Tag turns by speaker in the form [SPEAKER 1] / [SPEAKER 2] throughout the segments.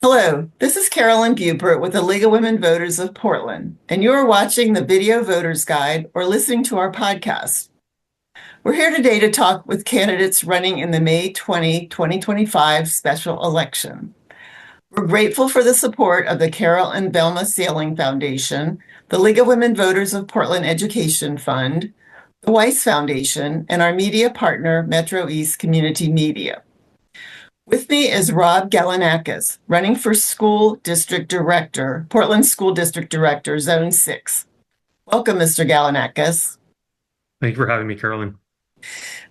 [SPEAKER 1] Hello, this is Carolyn Bupert with the League of Women Voters of Portland, and you are watching the Video Voters Guide or listening to our podcast. We're here today to talk with candidates running in the May 2025 special election. We're grateful for the support of the Carol and Velma Sailing Foundation, the League of Women Voters of Portland Education Fund, the Weiss Foundation, and our media partner, Metro East Community Media. With me is Rob Galanakis, running for School District Director, Portland School District Director, Zone 6. Welcome, Mr. Galanakis.
[SPEAKER 2] Thank you for having me, Carolyn.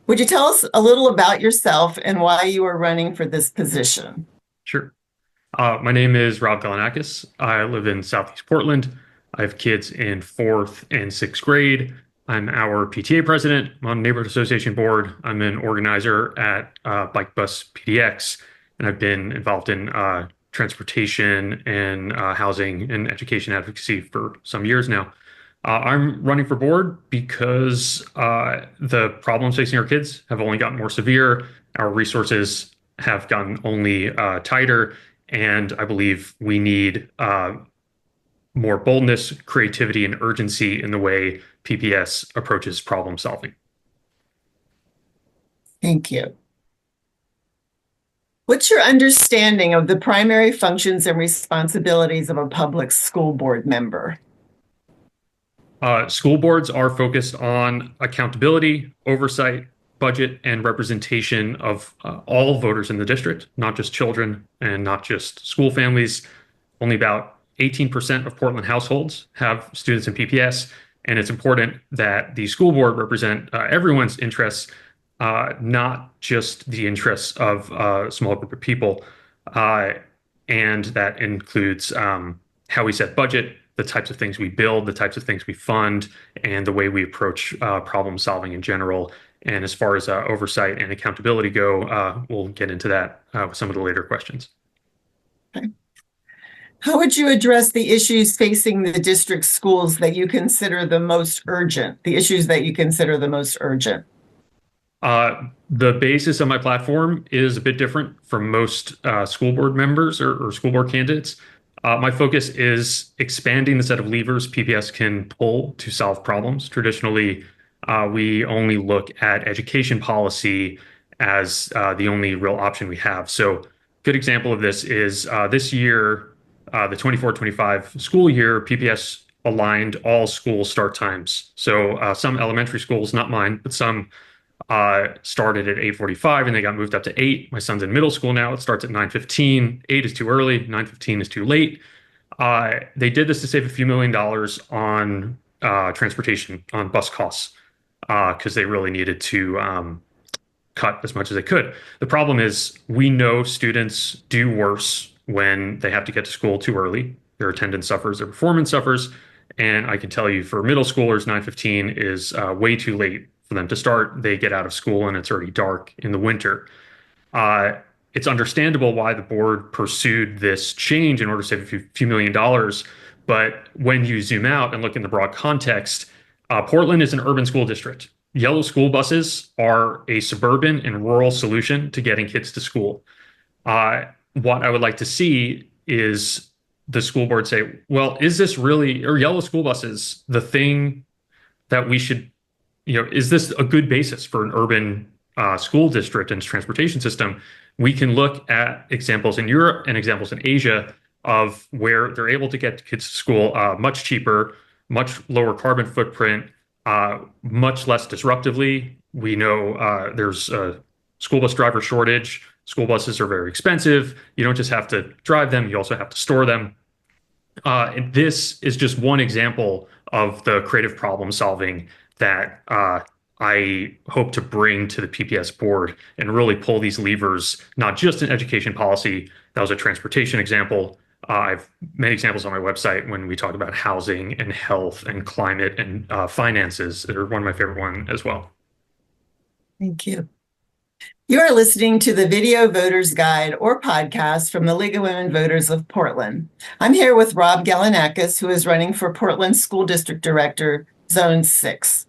[SPEAKER 1] Would you tell us a little about yourself and why you are running for this position?
[SPEAKER 2] Sure. My name is Rob Galanakis. I live in Southeast Portland. I have kids in 4th and 6th grade. I'm our PTA president. I'm on the Neighborhood Association board. I'm an organizer at Bike Bus PDX, and I've been involved in transportation and housing and education advocacy for some years now. I'm running for board because the problems facing our kids have only gotten more severe. Our resources have gotten only tighter, and I believe we need more boldness, creativity, and urgency in the way PPS approaches problem solving.
[SPEAKER 1] Thank you. What's your understanding of the primary functions and responsibilities of a public school board member?
[SPEAKER 2] School boards are focused on accountability, oversight, budget, and representation of all voters in the district, not just children and not just school families. Only about 18% of Portland households have students in PPS, and it's important that the school board represent everyone's interests, not just the interests of a small group of people. And that includes how we set budget, the types of things we build, the types of things we fund, and the way we approach problem solving in general. And as far as oversight and accountability go, we'll get into that with some of the later questions.
[SPEAKER 1] Okay. How would you address the issues facing the district schools that you consider the most urgent, the issues that you consider the most urgent?
[SPEAKER 2] The basis of my platform is a bit different from most school board members or school board candidates. My focus is expanding the set of levers PPS can pull to solve problems. Traditionally, we only look at education policy as the only real option we have. So, good example of this is this year, the 24-25 school year, PPS aligned all school start times. So some elementary schools, not mine, but some started at 8:45 and they got moved up to 8. My son's in middle school now. It starts at 9:15. 8 is too early. 9:15 is too late. They did this to save a few $1 million on transportation, on bus costs, because they really needed to cut as much as they could. The problem is we know students do worse when they have to get to school too early. Their attendance suffers, their performance suffers. And I can tell you for middle schoolers, 9:15 is way too late for them to start. They get out of school and it's already dark in the winter. It's understandable why the board pursued this change in order to save a few $1 million. But when you zoom out and look in the broad context, Portland is an urban school district. Yellow school buses are a suburban and rural solution to getting kids to school. What I would like to see is the school board say, well, is this really, are yellow school buses the thing that we should, is this a good basis for an urban school district and transportation system? We can look at examples in Europe and examples in Asia of where they're able to get kids to school much cheaper, much lower carbon footprint, much less disruptively. We know there's a school bus driver shortage. School buses are very expensive. You don't just have to drive them, you also have to store them. And this is just one example of the creative problem solving that I hope to bring to the PPS board and really pull these levers, not just in education policy. That was a transportation example. I have many examples on my website when we talk about housing and health and climate and finances. They're one of my favorite ones as well.
[SPEAKER 1] Thank you. You are listening to the Video Voters Guide or podcast from the League of Women Voters of Portland. I'm here with Rob Galanakis, who is running for Portland School District Director, Zone 6.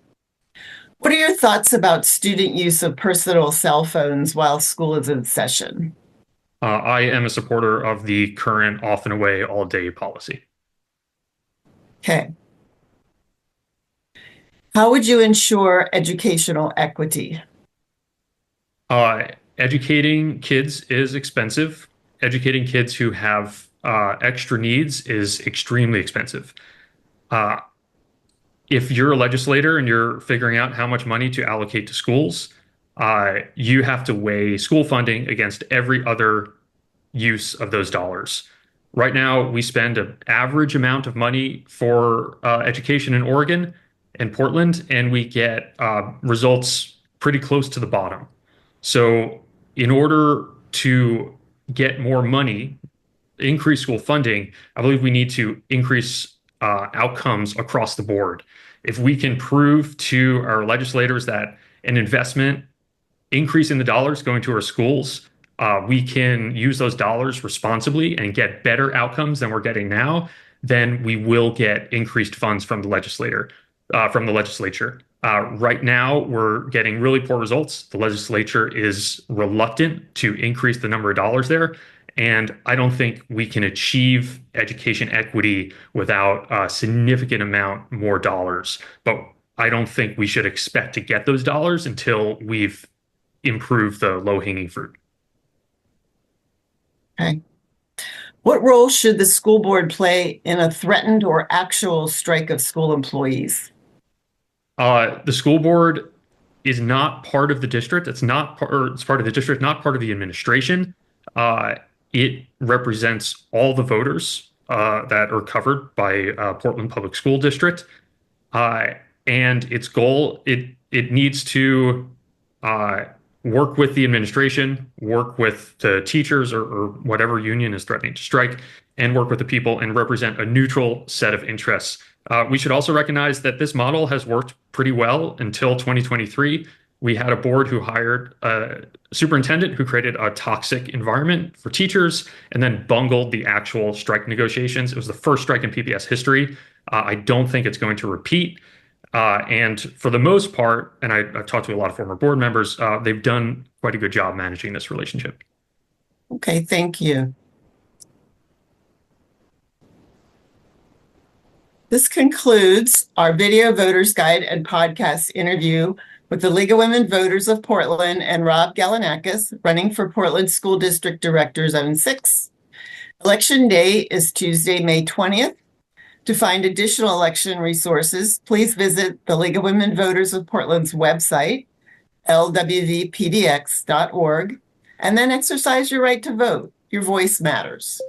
[SPEAKER 1] What are your thoughts about student use of personal cell phones while school is in session?
[SPEAKER 2] I am a supporter of the current off and away all day policy.
[SPEAKER 1] Okay. How would you ensure educational equity?
[SPEAKER 2] Educating kids is expensive. Educating kids who have extra needs is extremely expensive. Uh, if you're a legislator and you're figuring out how much money to allocate to schools, you have to weigh school funding against every other use of those dollars. Right now, we spend an average amount of money for education in Oregon and Portland, and we get results pretty close to the bottom. So, in order to get more money, increase school funding, I believe we need to increase outcomes across the board. If we can prove to our legislators that an investment increasing the dollars going to our schools, we can use those dollars responsibly and get better outcomes than we're getting now, then we will get increased funds from the legislature. Right now, we're getting really poor results. The legislature is reluctant to increase the number of dollars there. And I don't think we can achieve education equity without a significant amount more dollars. But I don't think we should expect to get those dollars until we've improved the low-hanging fruit.
[SPEAKER 1] Okay. What role should the school board play in a threatened or actual strike of school employees?
[SPEAKER 2] The school board is not part of the district. It's not part, or it's part of the district, not part of the administration. Uh, it represents all the voters that are covered by Portland Public School District. Uh, and its goal, it needs to uh, work with the administration, work with the teachers or whatever union is threatening to strike, and work with the people and represent a neutral set of interests. We should also recognize that this model has worked pretty well until 2023. We had a board who hired a superintendent who created a toxic environment for teachers and then bungled the actual strike negotiations. It was the first strike in PPS history. I don't think it's going to repeat. And for the most part, and I've talked to a lot of former board members, they've done quite a good job managing this relationship.
[SPEAKER 1] Okay, thank you. This concludes our video voters guide and podcast interview with the League of Women Voters of Portland and Rob Galanakis, running for Portland School District Director Zone 6. Election day is Tuesday, May 20th. To find additional election resources, please visit the League of Women Voters of Portland's website, lwvpdx.org, and then exercise your right to vote. Your voice matters.